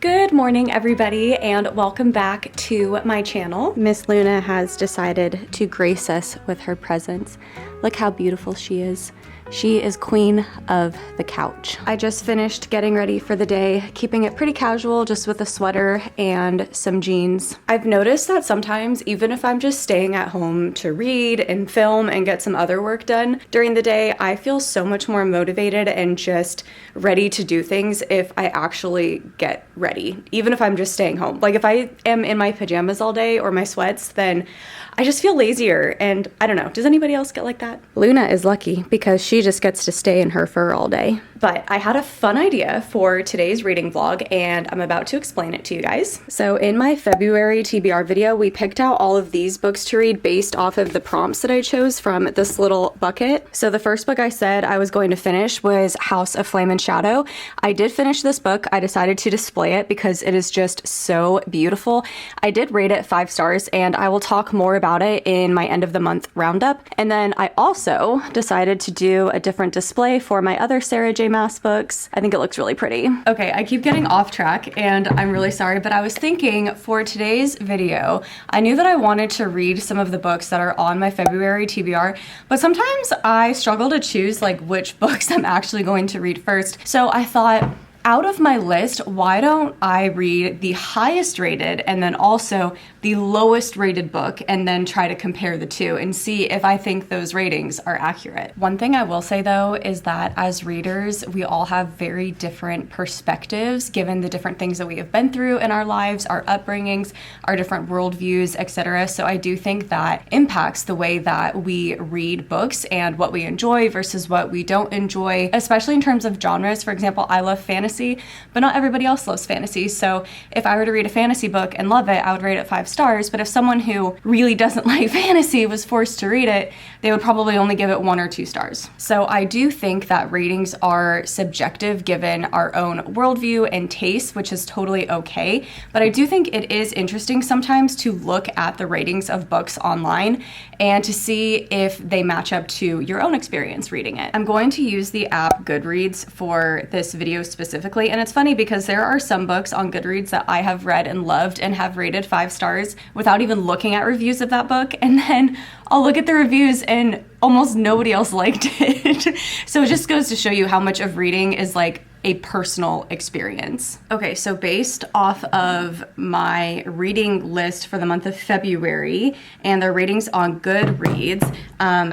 Good morning, everybody, and welcome back to my channel. Miss Luna has decided to grace us with her presence. Look how beautiful she is. She is queen of the couch. I just finished getting ready for the day, keeping it pretty casual, just with a sweater and some jeans. I've noticed that sometimes, even if I'm just staying at home to read and film and get some other work done during the day, I feel so much more motivated and just ready to do things if I actually get ready, even if I'm just staying home. Like if I am in my pajamas all day or my sweats, then I just feel lazier, and I don't know, does anybody else get like that? Luna is lucky because she just gets to stay in her fur all day. But I had a fun idea for today's reading vlog, and I'm about to explain it to you guys. So in my February TBR video, we picked out all of these books to read based off of the prompts that I chose from this little bucket. So the first book I said I was going to finish was House of Flame and Shadow. I did finish this book. I decided to display it because it is just so beautiful. I did rate it 5 stars, and I will talk more about it in my end of the month roundup. And then I also decided to do a different display for my other Sarah J. Maas books. I think it looks really pretty. Okay, I keep getting off track and I'm really sorry, but I was thinking for today's video, I knew that I wanted to read some of the books that are on my February TBR, but sometimes I struggle to choose like which books I'm actually going to read first. So I thought, out of my list, why don't I read the highest rated and then also the lowest rated book and then try to compare the two and see if I think those ratings are accurate. One thing I will say though is that as readers, we all have very different perspectives given the different things that we have been through in our lives, our upbringings, our different worldviews, etc. So I do think that impacts the way that we read books and what we enjoy versus what we don't enjoy, especially in terms of genres. For example, I love fantasy, but not everybody else loves fantasy. So if I were to read a fantasy book and love it, I would rate it 5 stars. But if someone who really doesn't like fantasy was forced to read it, they would probably only give it 1 or 2 stars. So I do think that ratings are subjective given our own worldview and taste, which is totally okay. But I do think it is interesting sometimes to look at the ratings of books online and to see if they match up to your own experience reading it. I'm going to use the app Goodreads for this video specifically. And it's funny because there are some books on Goodreads that I have read and loved and have rated 5 stars without even looking at reviews of that book. And then I'll look at the reviews and almost nobody else liked it. So it just goes to show you how much of reading is like a personal experience. Okay, so based off of my reading list for the month of February and the ratings on Goodreads,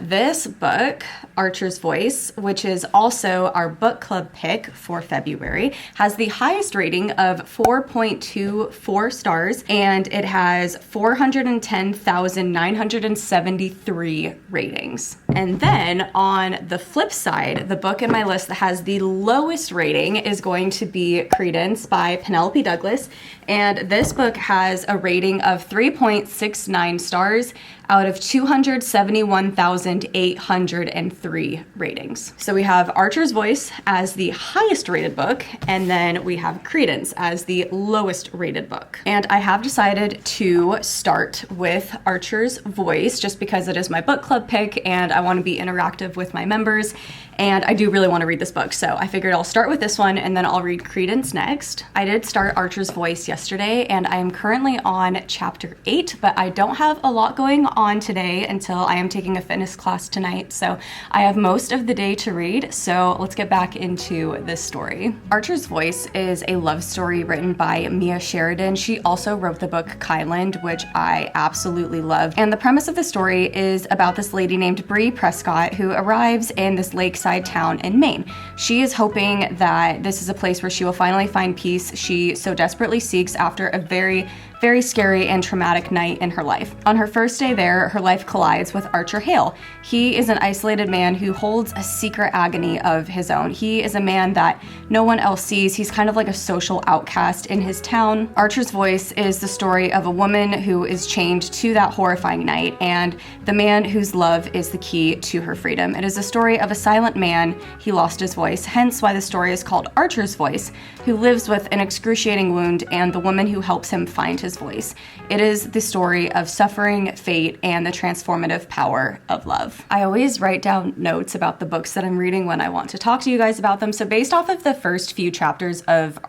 this book, Archer's Voice, which is also our book club pick for February, has the highest rating of 4.24 stars, and it has 410,973 ratings. And then on the flip side, the book in my list that has the lowest rating is going to be Credence by Penelope Douglas, and this book has a rating of 3.69 stars out of 271,803 ratings. So we have Archer's Voice as the highest rated book, and then we have Credence as the lowest rated book. And I have decided to start with Archer's Voice just because it is my book club pick and I want to be interactive with my members, and I do really want to read this book. So I figured I'll start with this one and then I'll read Credence next. I did start Archer's Voice yesterday and I am currently on chapter 8, but I don't have a lot going on today until I am taking a fitness class tonight. So I have most of the day to read. So let's get back into this story. Archer's Voice is a love story written by Mia Sheridan. She also wrote the book Kyland, which I absolutely love. And the premise of the story is about this lady named Bree Prescott who arrives in this lakeside town in Maine. She is hoping that this is a place where she will finally find peace she so desperately seeks after a very scary and traumatic night in her life. On her first day there, her life collides with Archer Hale. He is an isolated man who holds a secret agony of his own. He is a man that no one else sees. He's kind of like a social outcast in his town. Archer's Voice is the story of a woman who is chained to that horrifying night and the man whose love is the key to her freedom. It is a story of a silent man. He lost his voice, hence why the story is called Archer's Voice, who lives with an excruciating wound and the woman who helps him find his voice. It is the story of suffering, fate, and the transformative power of love. I always write down notes about the books that I'm reading when I want to talk to you guys about them. So based off of the first few chapters of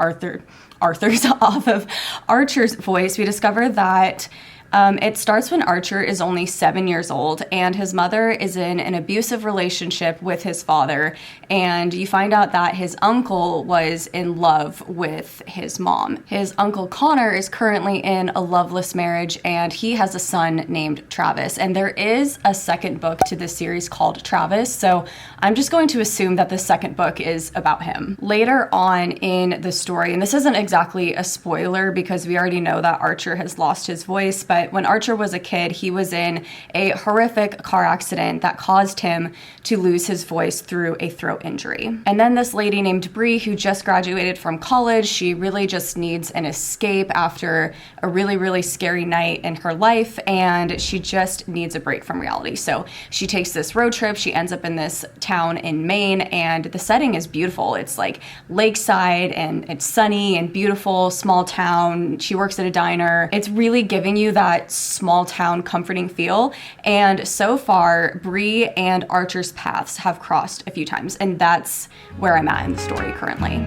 off of Archer's voice, we discover that it starts when Archer is only 7 years old and his mother is in an abusive relationship with his father, and you find out that his uncle was in love with his mom. His uncle Connor is currently in a loveless marriage and he has a son named Travis, and there is a second book to this series called Travis, so I'm just going to assume that the second book is about him. Later on in the story, and this isn't exactly a spoiler because we already know that Archer has lost his voice, but when Archer was a kid, he was in a horrific car accident that caused him to lose his voice through a throat injury. And then this lady named Bree, who just graduated from college, she really just needs an escape after a really, really scary night in her life, and she just needs a break from reality. So she takes this road trip, she ends up in this town in Maine, and the setting is beautiful. It's like lakeside and it's sunny and beautiful, small town. She works at a diner. It's really giving you that small town comforting feel, and so far Bree and Archer's paths have crossed a few times, and that's where I'm at in the story currently.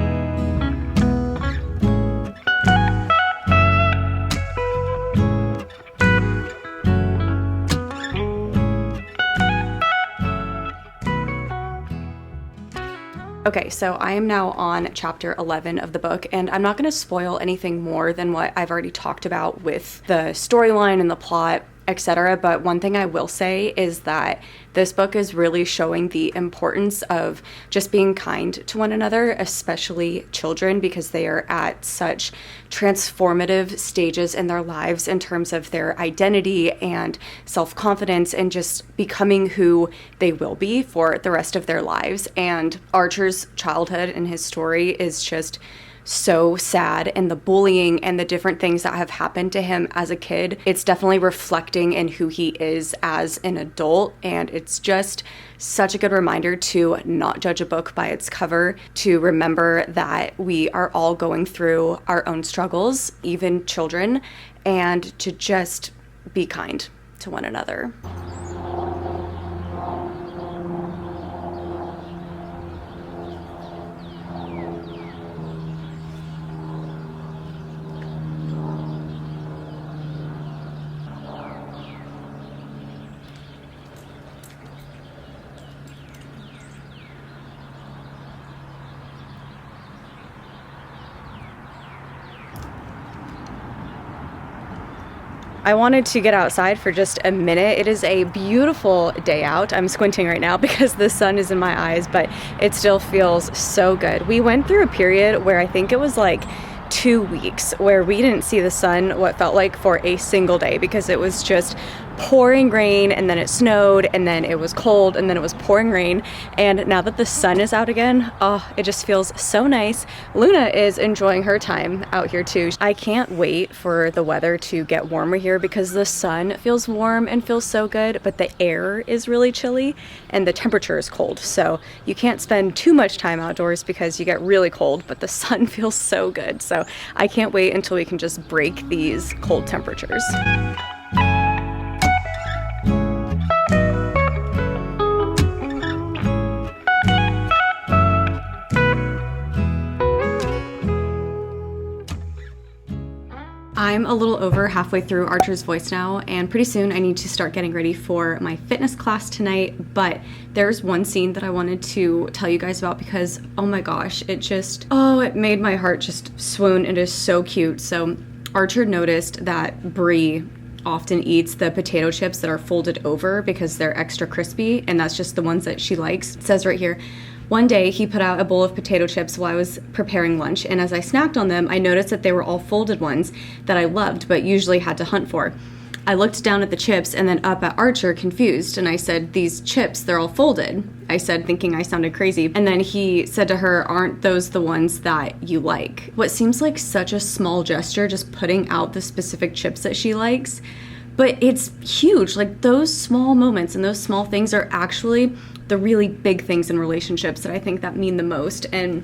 Okay, so I am now on chapter 11 of the book, and I'm not going to spoil anything more than what I've already talked about with the storyline and the plot, etc. But one thing I will say is that this book is really showing the importance of just being kind to one another, especially children, because they are at such transformative stages in their lives in terms of their identity and self-confidence and just becoming who they will be for the rest of their lives. And Archer's childhood and his story is just so sad, and the bullying and the different things that have happened to him as a kid, it's definitely reflecting in who he is as an adult, and it's just such a good reminder to not judge a book by its cover, to remember that we are all going through our own struggles, even children, and to just be kind to one another. I wanted to get outside for just a minute. It is a beautiful day out. I'm squinting right now because the sun is in my eyes, but it still feels so good. We went through a period where I think it was like 2 weeks where we didn't see the sun what felt like for a single day, because it was just pouring rain, and then it snowed, and then it was cold, and then it was pouring rain. And now that the sun is out again, oh, it just feels so nice. Luna is enjoying her time out here too. I can't wait for the weather to get warmer here because the sun feels warm and feels so good, but the air is really chilly and the temperature is cold. So you can't spend too much time outdoors because you get really cold, but the sun feels so good. So I can't wait until we can just break these cold temperatures. I'm a little over halfway through Archer's Voice now, and pretty soon I need to start getting ready for my fitness class tonight, but there's one scene that I wanted to tell you guys about because, oh my gosh, it made my heart just swoon. It is so cute. So Archer noticed that Bree often eats the potato chips that are folded over because they're extra crispy, and that's just the ones that she likes. It says right here, one day he put out a bowl of potato chips while I was preparing lunch, and as I snacked on them, I noticed that they were all folded ones that I loved but usually had to hunt for. I looked down at the chips and then up at Archer, confused, and I said, "These chips, they're all folded." I said, thinking I sounded crazy. And then he said to her, "Aren't those the ones that you like?" What seems like such a small gesture, just putting out the specific chips that she likes, but it's huge. Like, those small moments and those small things are actually the really big things in relationships that I think that mean the most. And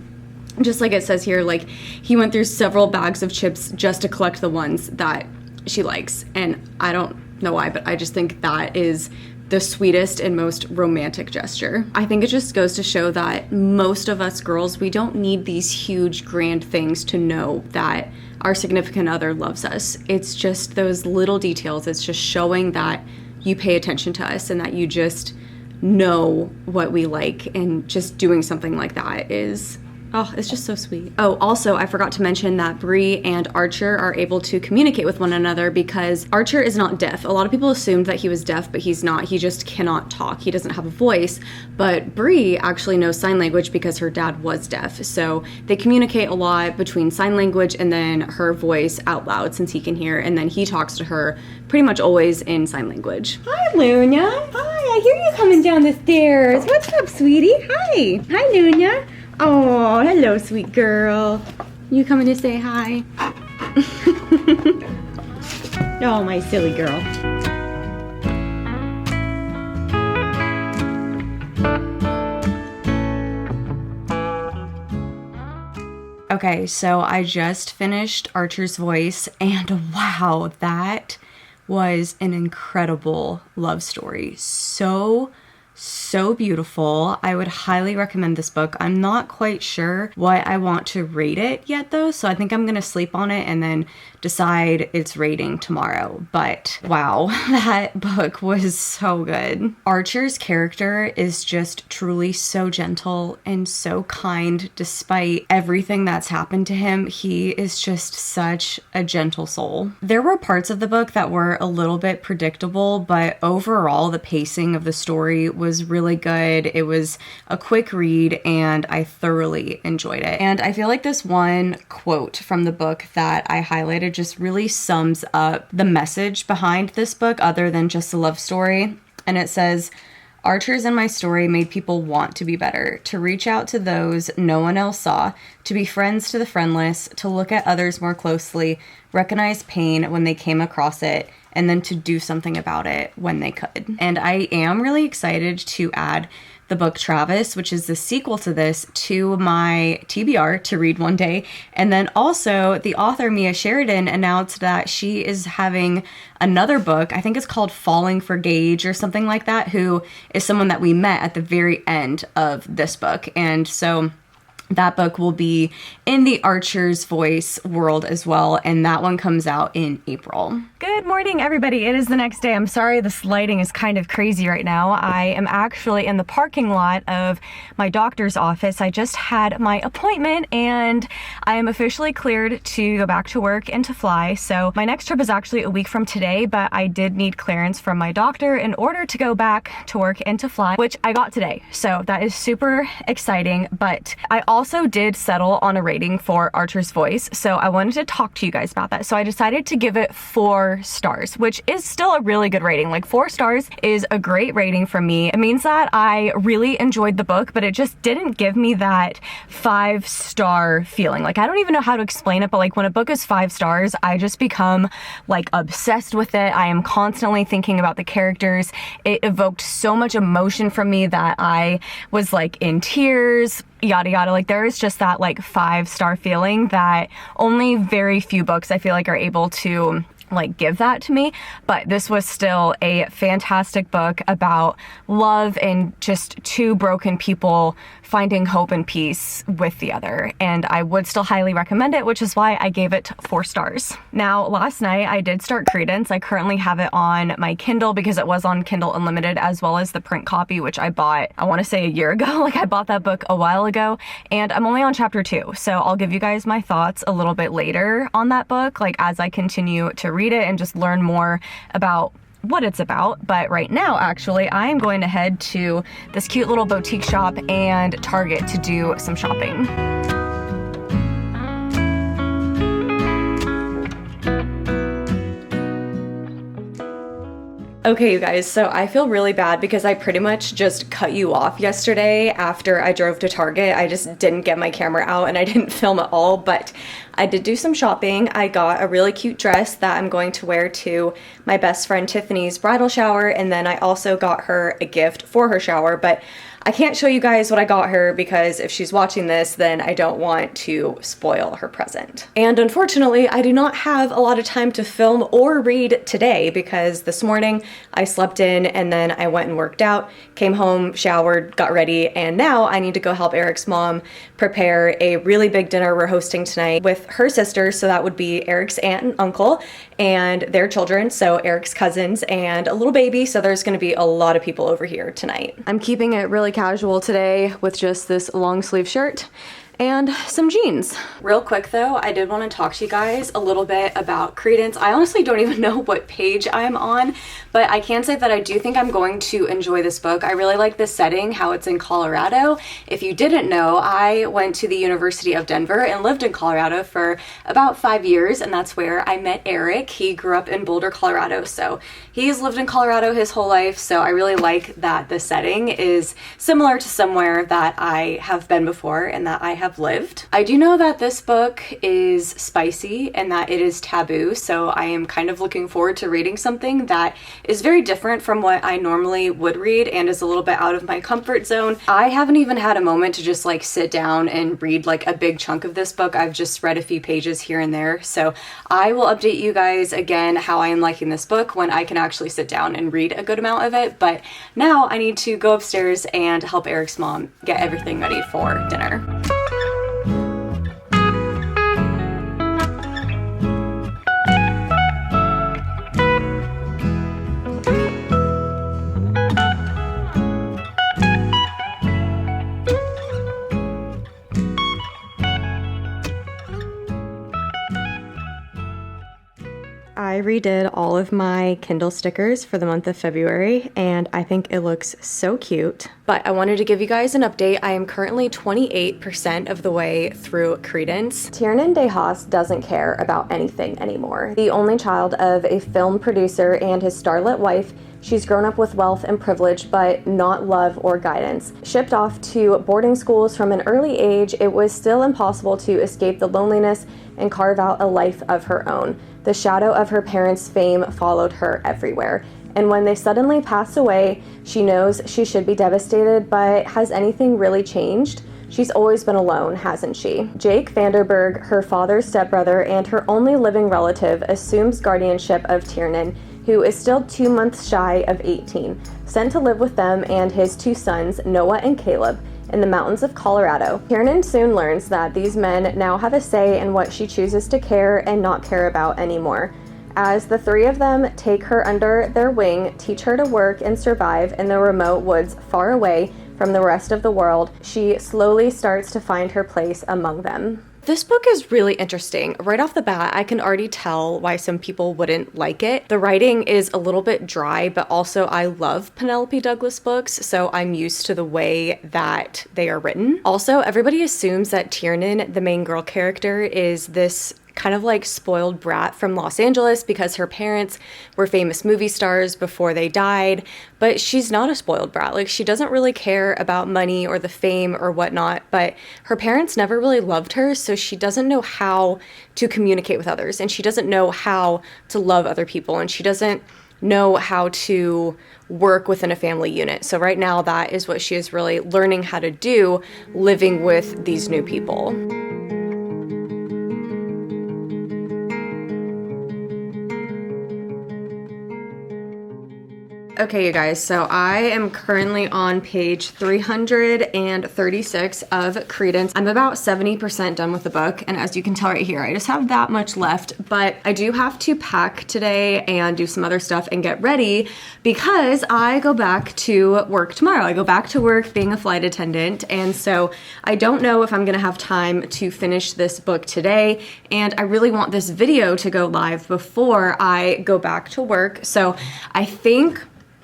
just like it says here, like, he went through several bags of chips just to collect the ones that she likes. And I don't know why, but I just think that is the sweetest and most romantic gesture. I think it just goes to show that most of us girls, we don't need these huge grand things to know that our significant other loves us. It's just those little details. It's just showing that you pay attention to us and that you just know what we like, and just doing something like that is, oh, it's just so sweet. Oh, also, I forgot to mention that Bree and Archer are able to communicate with one another because Archer is not deaf. A lot of people assumed that he was deaf, but he's not. He just cannot talk. He doesn't have a voice. But Bree actually knows sign language because her dad was deaf. So they communicate a lot between sign language and then her voice out loud, since he can hear. And then he talks to her pretty much always in sign language. Hi, Luna. Hi, I hear you coming down the stairs. What's up, sweetie? Hi. Hi, Luna. Oh, hello, sweet girl. You coming to say hi? Oh, my silly girl. Okay, so I just finished Archer's Voice, and wow, that was an incredible love story. So beautiful. I would highly recommend this book. I'm not quite sure what I want to rate it yet though, so I think I'm gonna sleep on it and then decide its rating tomorrow. But wow, that book was so good. Archer's character is just truly so gentle and so kind despite everything that's happened to him. He is just such a gentle soul. There were parts of the book that were a little bit predictable, but overall the pacing of the story was really good. It was a quick read and I thoroughly enjoyed it. And I feel like this one quote from the book that I highlighted just really sums up the message behind this book other than just a love story. And it says, "Archers in my story made people want to be better, to reach out to those no one else saw, to be friends to the friendless, to look at others more closely, recognize pain when they came across it, and then to do something about it when they could." And I am really excited to add the book Travis, which is the sequel to this, to my TBR to read one day. And then also the author Mia Sheridan announced that she is having another book, I think it's called Falling for Gage or something like that, who is someone that we met at the very end of this book. And so that book will be in the Archer's Voice world as well, and that one comes out in April. Good morning, everybody. It is the next day. I'm sorry this lighting is kind of crazy right now. I am actually in the parking lot of my doctor's office. I just had my appointment and I am officially cleared to go back to work and to fly. So my next trip is actually a week from today, but I did need clearance from my doctor in order to go back to work and to fly, which I got today. So that is super exciting, but I also did settle on a rating for Archer's Voice, so I wanted to talk to you guys about that. So I decided to give it 4 stars, which is still a really good rating. Like 4 stars is a great rating for me. It means that I really enjoyed the book, but it just didn't give me that 5-star feeling. Like I don't even know how to explain it, but like when a book is 5 stars, I just become like obsessed with it. I am constantly thinking about the characters. It evoked so much emotion from me that I was like in tears, yada yada. Like there is just that like 5-star feeling that only very few books I feel like are able to like give that to me. But this was still a fantastic book about love and just 2 broken people finding hope and peace with the other, and I would still highly recommend it, which is why I gave it 4 stars. Now last night I did start Credence. I currently have it on my Kindle because it was on Kindle Unlimited, as well as the print copy, which I bought I want to say a year ago. Like I bought that book a while ago, and I'm only on chapter 2, so I'll give you guys my thoughts a little bit later on that book, like as I continue to read it and just learn more about what it's about. But right now, actually, I am going to head to this cute little boutique shop and Target to do some shopping. Okay, you guys, so I feel really bad because I pretty much just cut you off yesterday after I drove to Target. I just didn't get my camera out and I didn't film at all, but I did do some shopping. I got a really cute dress that I'm going to wear to my best friend Tiffany's bridal shower, and then I also got her a gift for her shower, but I can't show you guys what I got her because if she's watching this, then I don't want to spoil her present. And unfortunately, I do not have a lot of time to film or read today because this morning I slept in and then I went and worked out, came home, showered, got ready, and now I need to go help Eric's mom prepare a really big dinner we're hosting tonight with her sisters. So that would be Eric's aunt and uncle and their children, so Eric's cousins and a little baby. So there's gonna be a lot of people over here tonight. I'm keeping it really casual today with just this long sleeve shirt and some jeans. Real quick though, I did want to talk to you guys a little bit about Credence. I honestly don't even know what page I'm on, but I can say that I do think I'm going to enjoy this book. I really like this setting, how it's in Colorado. If you didn't know, I went to the University of Denver and lived in Colorado for about 5 years, and that's where I met Eric. He grew up in Boulder, Colorado, so he's lived in Colorado his whole life, so I really like that the setting is similar to somewhere that I have been before and that I have lived. I do know that this book is spicy and that it is taboo, so I am kind of looking forward to reading something that is very different from what I normally would read and is a little bit out of my comfort zone. I haven't even had a moment to just like sit down and read like a big chunk of this book. I've just read a few pages here and there, so I will update you guys again how I am liking this book when I can actually sit down and read a good amount of it. But now I need to go upstairs and help Eric's mom get everything ready for dinner. I redid all of my Kindle stickers for the month of February, and I think it looks so cute. But I wanted to give you guys an update. I am currently 28% of the way through Credence. Tiernan DeHaas doesn't care about anything anymore. The only child of a film producer and his starlet wife, she's grown up with wealth and privilege, but not love or guidance. Shipped off to boarding schools from an early age, it was still impossible to escape the loneliness and carve out a life of her own. The shadow of her parents' fame followed her everywhere. And when they suddenly pass away, she knows she should be devastated, but has anything really changed? She's always been alone, hasn't she? Jake Vanderberg, her father's stepbrother and her only living relative, assumes guardianship of Tiernan, who is still 2 months shy of 18, sent to live with them and his 2 sons, Noah and Caleb, in the mountains of Colorado. Tiernan soon learns that these men now have a say in what she chooses to care and not care about anymore. As the 3 of them take her under their wing, teach her to work and survive in the remote woods far away from the rest of the world, she slowly starts to find her place among them. This book is really interesting. Right off the bat, I can already tell why some people wouldn't like it. The writing is a little bit dry, but also I love Penelope Douglas books, so I'm used to the way that they are written. Also, everybody assumes that Tiernan, the main girl character, is this kind of like spoiled brat from Los Angeles because her parents were famous movie stars before they died, but she's not a spoiled brat. Like, she doesn't really care about money or the fame or whatnot, but her parents never really loved her, so she doesn't know how to communicate with others, and she doesn't know how to love other people, and she doesn't know how to work within a family unit. So right now, that is what she is really learning how to do, living with these new people. Okay, you guys, so I am currently on page 336 of Credence. I'm about 70% done with the book, and as you can tell right here, I just have that much left, but I do have to pack today and do some other stuff and get ready because I go back to work tomorrow. I go back to work being a flight attendant, and so I don't know if I'm gonna have time to finish this book today, and I really want this video to go live before I go back to work, so I think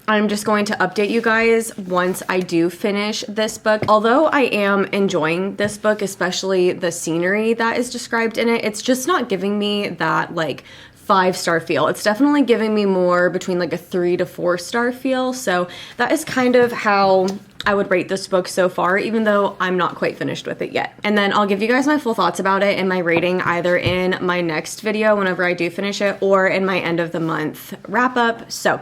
I'm just going to update you guys once I do finish this book. Although I am enjoying this book, especially the scenery that is described in it, it's just not giving me that like 5-star feel. It's definitely giving me more between like a 3 to 4 star feel. So that is kind of how I would rate this book so far, even though I'm not quite finished with it yet. And then I'll give you guys my full thoughts about it and my rating either in my next video whenever I do finish it or in my end of the month wrap up. So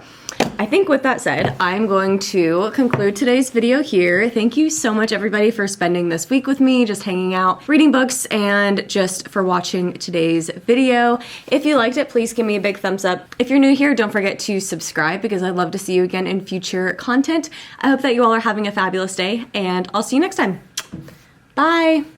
I think with that said, I'm going to conclude today's video here. Thank you so much everybody for spending this week with me, just hanging out, reading books, and just for watching today's video. If you liked it, please give me a big thumbs up. If you're new here, don't forget to subscribe because I'd love to see you again in future content. I hope that you all are having a fabulous day, and I'll see you next time. Bye.